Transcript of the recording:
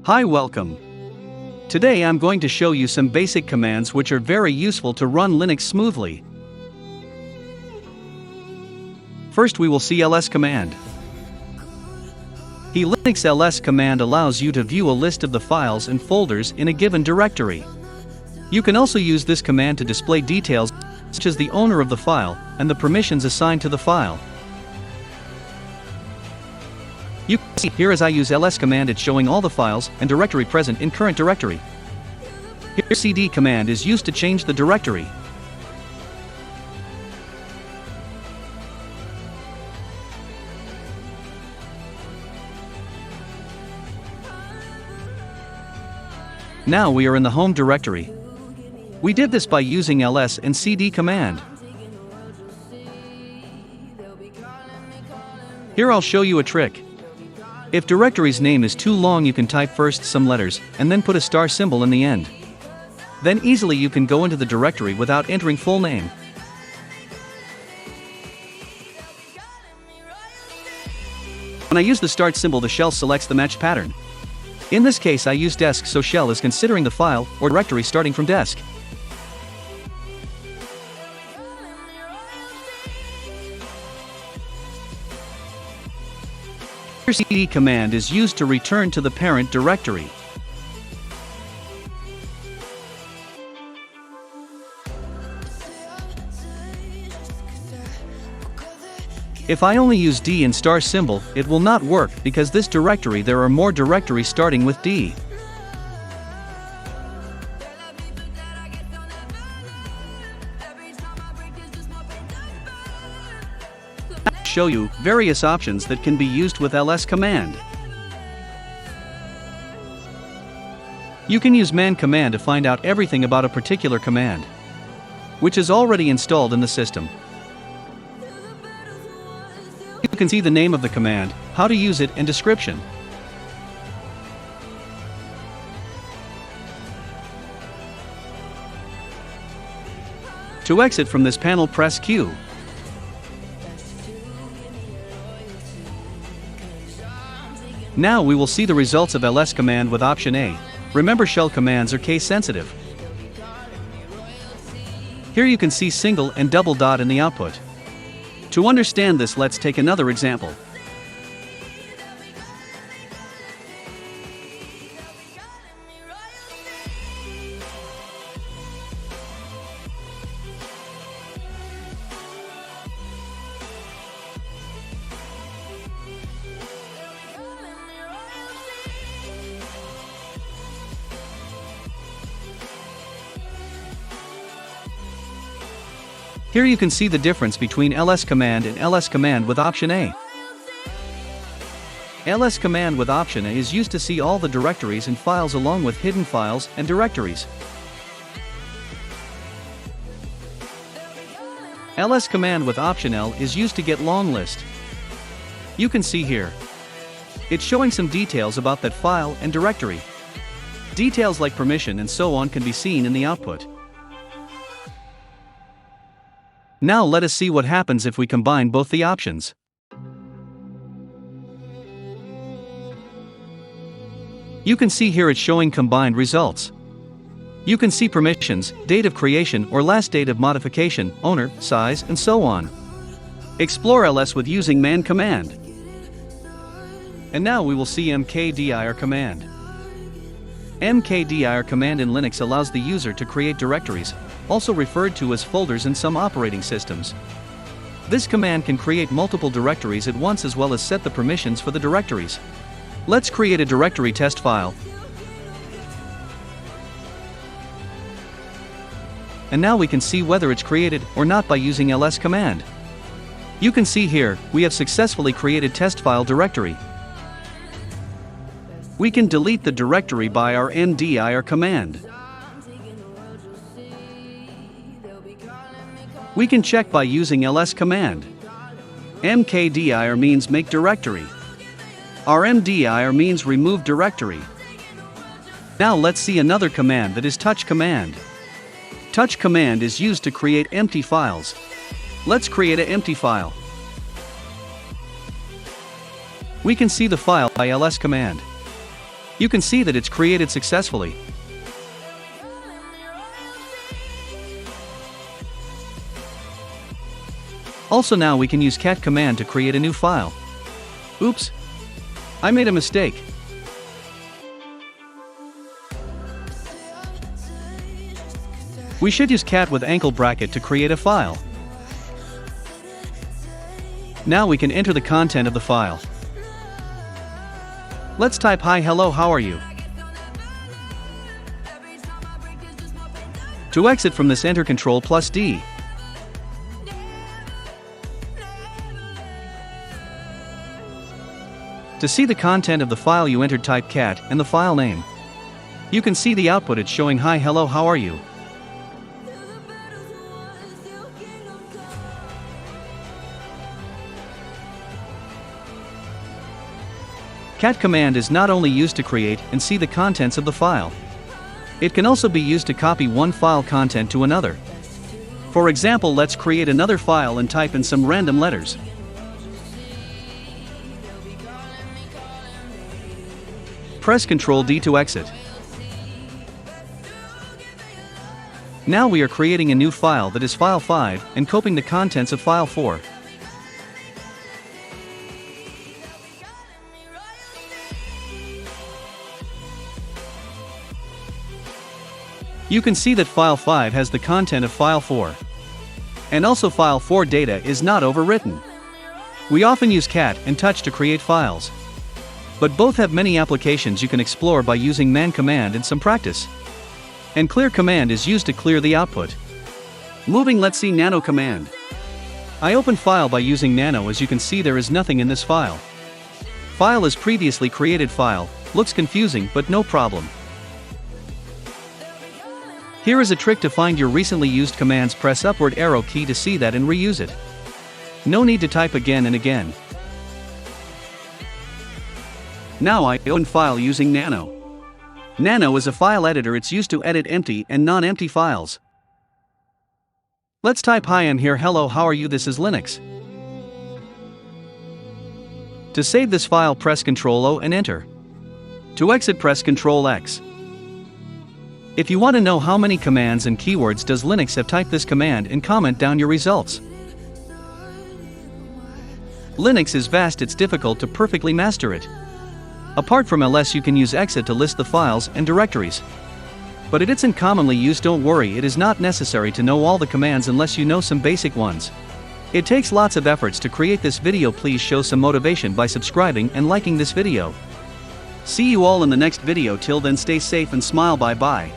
Hi, welcome. Today I'm going to show you some basic commands which are very useful to run Linux smoothly. First we will see ls command. The Linux ls command allows you to view a list of the files and folders in a given directory. You can also use this command to display details such as the owner of the file and the permissions assigned to the file. You can see here as I use ls command, it's showing all the files and directory present in current directory. Here cd command is used to change the directory. Now we are in the home directory. We did this by using ls and cd command. Here I'll show you a trick. If directory's name is too long, you can type first some letters and then put a star symbol in the end. Then easily you can go into the directory without entering full name. When I use the start symbol, the shell selects the matched pattern. In this case I use desk, so shell is considering the file or directory starting from desk. Here cd command is used to return to the parent directory. If I only use D and star symbol, it will not work because this directory there are more directories starting with D. Show you various options that can be used with ls command. You can use man command to find out everything about a particular command, which is already installed in the system. You can see the name of the command, how to use it, and description. To exit from this panel, press Q. Now we will see the results of ls command with option A. Remember, shell commands are case sensitive. Here you can see single and double dot in the output. To understand this, let's take another example. Here you can see the difference between ls command and ls command with option A. ls command with option A is used to see all the directories and files along with hidden files and directories. ls command with option L is used to get long list. You can see here. It's showing some details about that file and directory. Details like permission and so on can be seen in the output. Now let us see what happens if we combine both the options. You can see here it's showing combined results. You can see permissions, date of creation or last date of modification, owner, size, and so on. Explore ls with using man command. And now we will see mkdir command. mkdir command in Linux allows the user to create directories, also referred to as folders in some operating systems. This command can create multiple directories at once as well as set the permissions for the directories. Let's create a directory test file. And now we can see whether it's created or not by using ls command. You can see here, we have successfully created test file directory. We can delete the directory by our mdir command. We can check by using ls command. mkdir means make directory. rmdir means remove directory. Now let's see another command, that is touch command. Touch command is used to create empty files. Let's create an empty file. We can see the file by ls command. You can see that it's created successfully. Also now we can use cat command to create a new file. Oops! I made a mistake. We should use cat with ankle bracket to create a file. Now we can enter the content of the file. Let's type hi hello how are you. To exit from this, enter Ctrl+D. To see the content of the file you entered, type cat and the file name. You can see the output, it's showing hi hello how are you. Cat command is not only used to create and see the contents of the file. It can also be used to copy one file content to another. For example, let's create another file and type in some random letters. Press Ctrl+D to exit. Now we are creating a new file that is file 5 and copying the contents of file 4. You can see that file 5 has the content of file 4. And also file 4 data is not overwritten. We often use cat and touch to create files. But both have many applications you can explore by using man command and some practice. And clear command is used to clear the output. Moving, let's see nano command. I open file by using nano. As you can see, there is nothing in this file. File is previously created file. Looks confusing, but no problem. Here is a trick to find your recently used commands. Press upward arrow key to see that and reuse it. No need to type again and again. Now I open file using nano. Nano is a file editor. It's used to edit empty and non-empty files. Let's type hi I'm here hello how are you. This is Linux. To save this file, press Ctrl+O and enter. To exit, press Ctrl+X. If you want to know how many commands and keywords does Linux have, type this command and comment down your results. Linux is vast, it's difficult to perfectly master it. Apart from ls, you can use exit to list the files and directories. But it isn't commonly used. Don't worry, it is not necessary to know all the commands unless you know some basic ones. It takes lots of efforts to create this video. Please show some motivation by subscribing and liking this video. See you all in the next video. Till then, stay safe and smile. Bye bye.